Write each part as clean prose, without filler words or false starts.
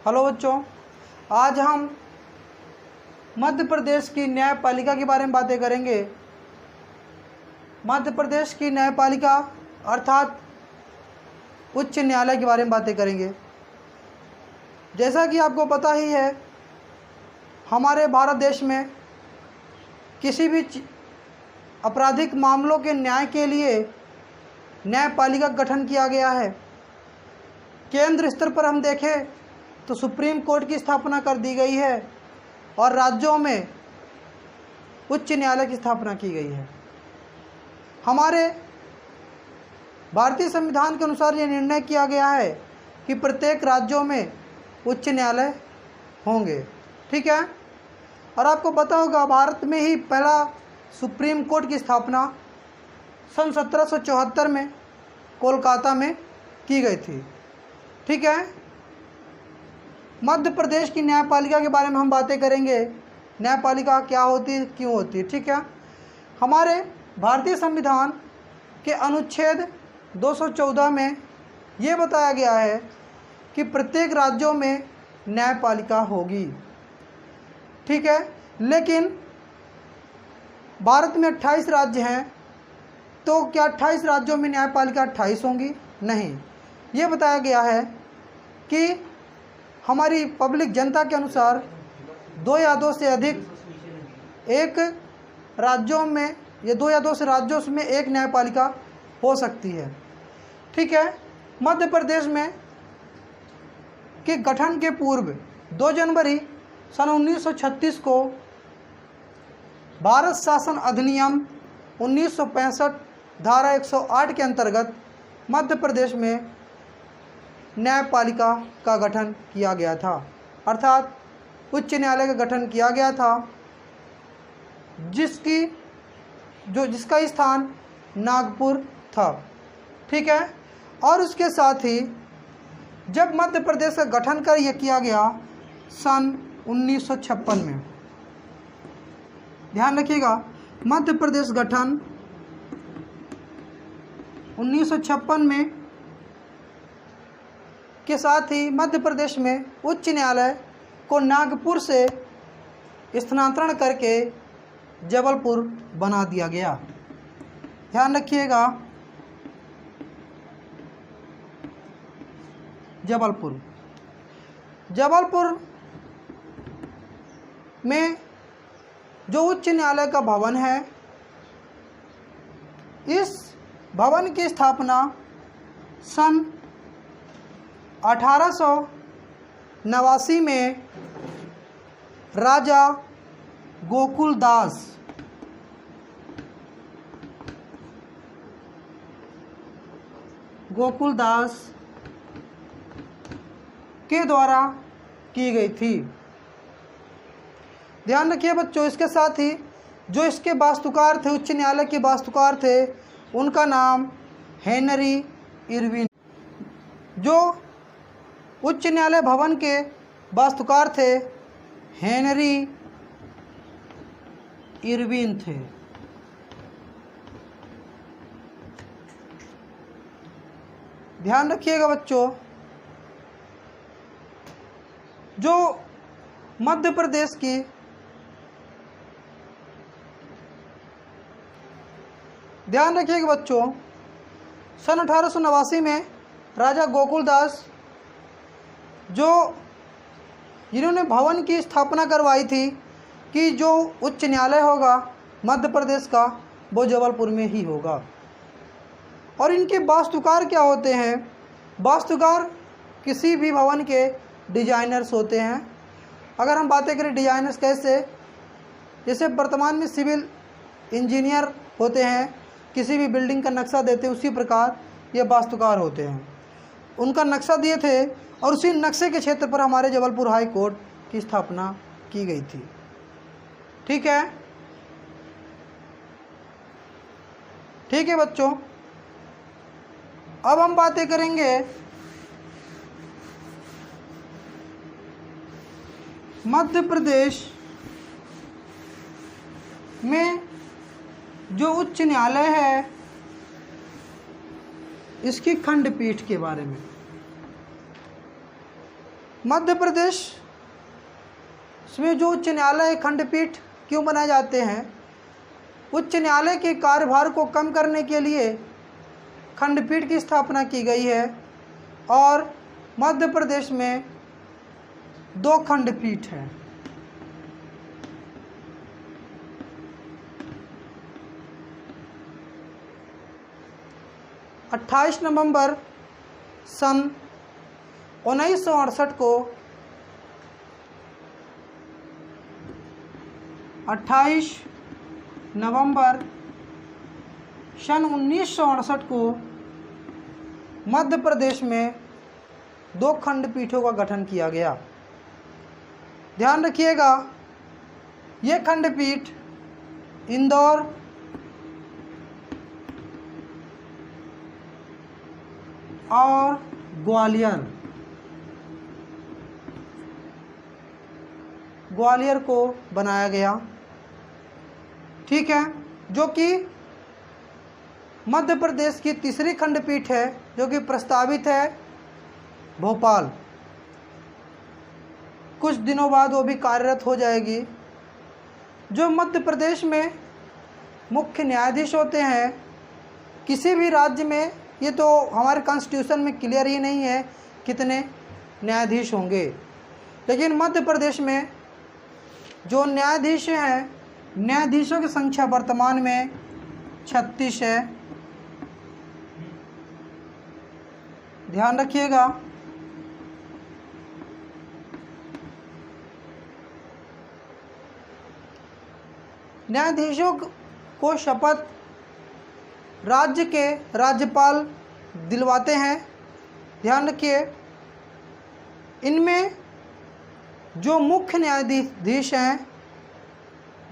Hello बच्चों, आज हम मध्य प्रदेश की न्यायपालिका के बारे में बातें करेंगे। मध्य प्रदेश की न्यायपालिका अर्थात उच्च न्यायालय के बारे में बातें करेंगे। जैसा कि आपको पता ही है, हमारे भारत देश में किसी भी आपराधिक मामलों के न्याय के लिए न्यायपालिका का गठन किया गया है। केंद्र स्तर पर हम देखें तो सुप्रीम कोर्ट की स्थापना कर दी गई है और राज्यों में उच्च न्यायालय की स्थापना की गई है। हमारे भारतीय संविधान के अनुसार यह निर्णय किया गया है कि प्रत्येक राज्यों में उच्च न्यायालय होंगे। ठीक है। और आपको पता होगा, भारत में ही पहला सुप्रीम कोर्ट की स्थापना सन 1774 में कोलकाता में की गई थी। ठीक है। मध्य प्रदेश की न्यायपालिका के बारे में हम बातें करेंगे। न्यायपालिका क्या होती है, क्यों होती है। ठीक है। हमारे भारतीय संविधान के अनुच्छेद 214 में ये बताया गया है कि प्रत्येक राज्यों में न्यायपालिका होगी। ठीक है। लेकिन भारत में 28 राज्य हैं, तो क्या 28 राज्यों में न्यायपालिका 28 होंगी? नहीं। ये बताया गया है कि हमारी पब्लिक जनता के अनुसार 2 या 2 से अधिक एक राज्यों में या 2 या 2 से राज्यों में एक न्यायपालिका हो सकती है। ठीक है। मध्य प्रदेश में के गठन के पूर्व 2 जनवरी सन 1936 को भारत शासन अधिनियम 1965 धारा 108 के अंतर्गत मध्य प्रदेश में न्यायपालिका का गठन किया गया था, अर्थात उच्च न्यायालय का गठन किया गया था, जिसका स्थान नागपुर था। ठीक है। और उसके साथ ही जब मध्य प्रदेश का गठन कर यह किया गया सन 1956 में, ध्यान रखिएगा, मध्य प्रदेश गठन 1956 में के साथ ही मध्य प्रदेश में उच्च न्यायालय को नागपुर से स्थानांतरण करके जबलपुर बना दिया गया। ध्यान रखिएगा, जबलपुर में जो उच्च न्यायालय का भवन है, इस भवन की स्थापना सन 1889 में राजा गोकुलदास के द्वारा की गई थी। ध्यान रखिए बच्चों, इसके साथ ही जो इसके वास्तुकार थे, उच्च न्यायालय के वास्तुकार थे, उनका नाम हेनरी इरविन। जो उच्च न्यायालय भवन के वास्तुकार थे, हेनरी इरविन थे। ध्यान रखिएगा बच्चों, जो मध्य प्रदेश की ध्यान रखिएगा बच्चों, सन 1889 में राजा गोकुलदास जिन्होंने भवन की स्थापना करवाई थी कि जो उच्च न्यायालय होगा मध्य प्रदेश का, वो जबलपुर में ही होगा। और इनके वास्तुकार क्या होते हैं? वास्तुकार किसी भी भवन के डिजाइनर्स होते हैं। अगर हम बातें करें डिजाइनर्स कैसे, जैसे वर्तमान में सिविल इंजीनियर होते हैं, किसी भी बिल्डिंग का नक्शा देते हैं, उसी प्रकार ये वास्तुकार होते हैं। उनका नक्शा दिए थे और उसी नक्शे के क्षेत्र पर हमारे जबलपुर हाई कोर्ट की स्थापना की गई थी। ठीक है। ठीक है बच्चों, अब हम बातें करेंगे मध्य प्रदेश में जो उच्च न्यायालय है, इसकी खंडपीठ के बारे में। मध्य प्रदेश में जो उच्च न्यायालय खंडपीठ क्यों बनाए जाते हैं? उच्च न्यायालय के कार्यभार को कम करने के लिए खंडपीठ की स्थापना की गई है और मध्य प्रदेश में 2 खंडपीठ हैं। अट्ठाईस नवंबर सन 1968 को 28 नवंबर सन 1968 को मध्य प्रदेश में 2 खंडपीठों का गठन किया गया। ध्यान रखिएगा, ये खंडपीठ इंदौर, और ग्वालियर को बनाया गया। ठीक है, जो कि मध्य प्रदेश की तीसरी खंडपीठ है, जो कि प्रस्तावित है भोपाल। कुछ दिनों बाद वो भी कार्यरत हो जाएगी। जो मध्य प्रदेश में मुख्य न्यायाधीश होते हैं किसी भी राज्य में, ये तो हमारे कॉन्स्टिट्यूशन में क्लियर ही नहीं है कितने न्यायाधीश होंगे, लेकिन मध्य प्रदेश में जो न्यायाधीश हैं, न्यायाधीशों की संख्या वर्तमान में 36 है। ध्यान रखिएगा। न्यायाधीशों को शपथ राज्य के राज्यपाल दिलवाते हैं। ध्यान रखिए, इनमें जो मुख्य न्यायाधीश हैं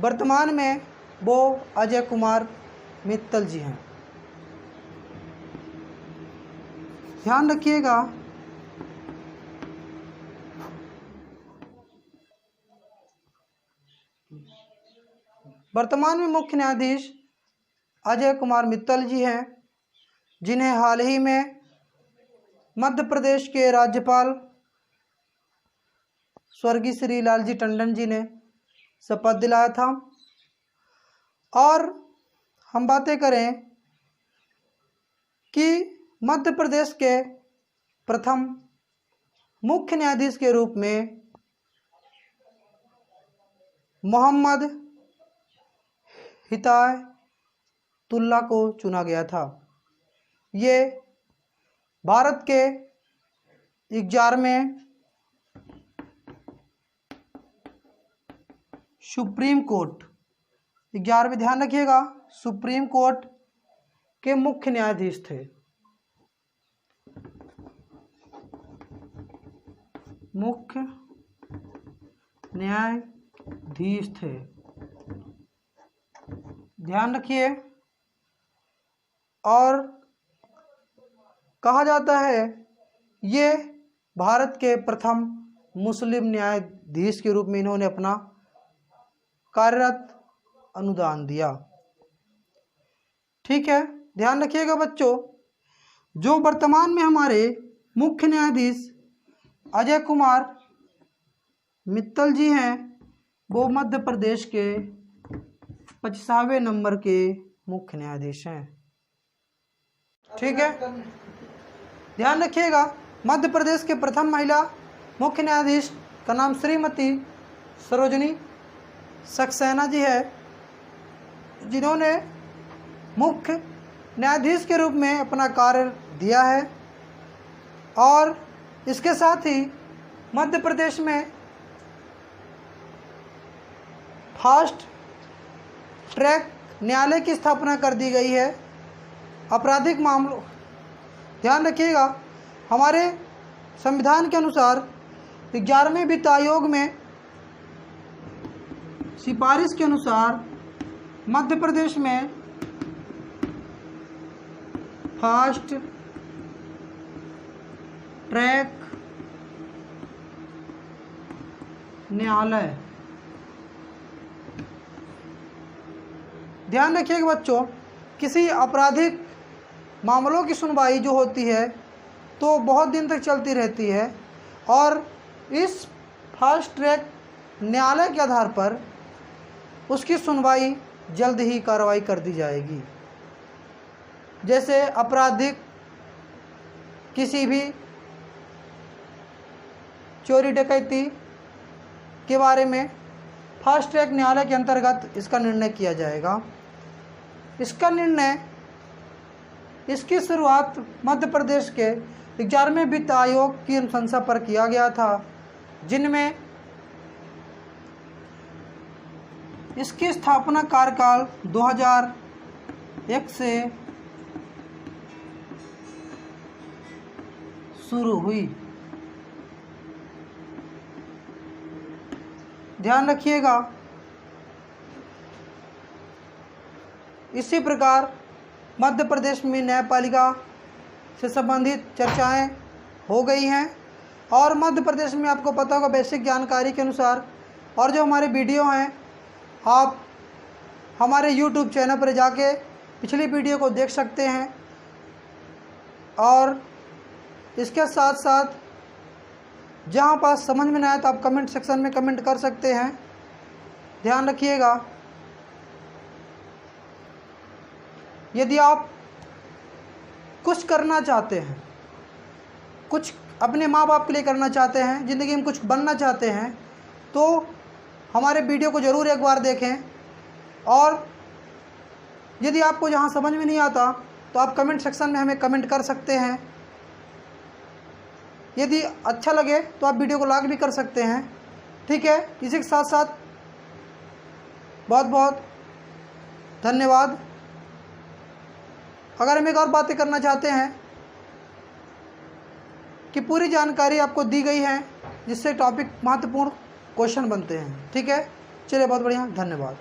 वर्तमान में वो अजय कुमार मित्तल जी हैं। ध्यान रखिएगा, वर्तमान में मुख्य न्यायाधीश अजय कुमार मित्तल जी हैं, जिन्हें हाल ही में मध्य प्रदेश के राज्यपाल स्वर्गीय श्री लालजी टंडन जी ने शपथ दिलाया था। और हम बातें करें कि मध्य प्रदेश के प्रथम मुख्य न्यायाधीश के रूप में मोहम्मद हिदायतुल्लाह को चुना गया था। ये भारत के 11वें सुप्रीम कोर्ट, 11वें, ध्यान रखिएगा, सुप्रीम कोर्ट के मुख्य न्यायाधीश थे। मुख्य न्यायाधीश थे, ध्यान रखिए। और कहा जाता है ये भारत के प्रथम मुस्लिम न्यायाधीश के रूप में इन्होंने अपना कार्यरत अनुदान दिया। ठीक है, ध्यान रखिएगा बच्चों, जो वर्तमान में हमारे मुख्य न्यायाधीश अजय कुमार मित्तल जी हैं, वो मध्य प्रदेश के 25वें नंबर के मुख्य न्यायाधीश हैं। ठीक है, ध्यान रखिएगा, मध्य प्रदेश के प्रथम महिला मुख्य न्यायाधीश का नाम श्रीमती सरोजनी सक्सेना जी है, जिन्होंने मुख्य न्यायाधीश के रूप में अपना कार्य दिया है। और इसके साथ ही मध्य प्रदेश में फास्ट ट्रैक न्यायालय की स्थापना कर दी गई है आपराधिक मामलों। ध्यान रखिएगा, हमारे संविधान के अनुसार 11वें वित्त आयोग में सिफारिश के अनुसार मध्य प्रदेश में फास्ट ट्रैक न्यायालय, ध्यान रखिएगा बच्चों, किसी आपराधिक मामलों की सुनवाई जो होती है तो बहुत दिन तक चलती रहती है, और इस फास्ट ट्रैक न्यायालय के आधार पर उसकी सुनवाई जल्द ही कार्रवाई कर दी जाएगी। जैसे आपराधिक किसी भी चोरी डकैती के बारे में फास्ट ट्रैक न्यायालय के अंतर्गत इसका निर्णय किया जाएगा। इसका निर्णय, इसकी शुरुआत मध्य प्रदेश के 11वें वित्त आयोग की अनुशंसा पर किया गया था, जिनमें इसकी स्थापना कार्यकाल 2001 से शुरू हुई। ध्यान रखिएगा। इसी प्रकार मध्य प्रदेश में न्यायपालिका से संबंधित चर्चाएं हो गई हैं और मध्य प्रदेश में आपको पता होगा बेसिक जानकारी के अनुसार, और जो हमारे वीडियो हैं आप हमारे YouTube चैनल पर जाके पिछली वीडियो को देख सकते हैं। और इसके साथ साथ जहाँ पास समझ में ना आए तो आप कमेंट सेक्शन में कमेंट कर सकते हैं। ध्यान रखिएगा। यदि आप कुछ करना चाहते हैं, कुछ अपने माँ बाप के लिए करना चाहते हैं, ज़िंदगी में कुछ बनना चाहते हैं, तो हमारे वीडियो को ज़रूर एक बार देखें। और यदि आपको जहाँ समझ में नहीं आता तो आप कमेंट सेक्शन में हमें कमेंट कर सकते हैं। यदि अच्छा लगे तो आप वीडियो को लाइक भी कर सकते हैं। ठीक है, इसी के साथ साथ बहुत बहुत धन्यवाद। अगर हम एक और बातें करना चाहते हैं कि पूरी जानकारी आपको दी गई है, जिससे टॉपिक महत्वपूर्ण क्वेश्चन बनते हैं। ठीक है, चलिए, बहुत बढ़िया, धन्यवाद।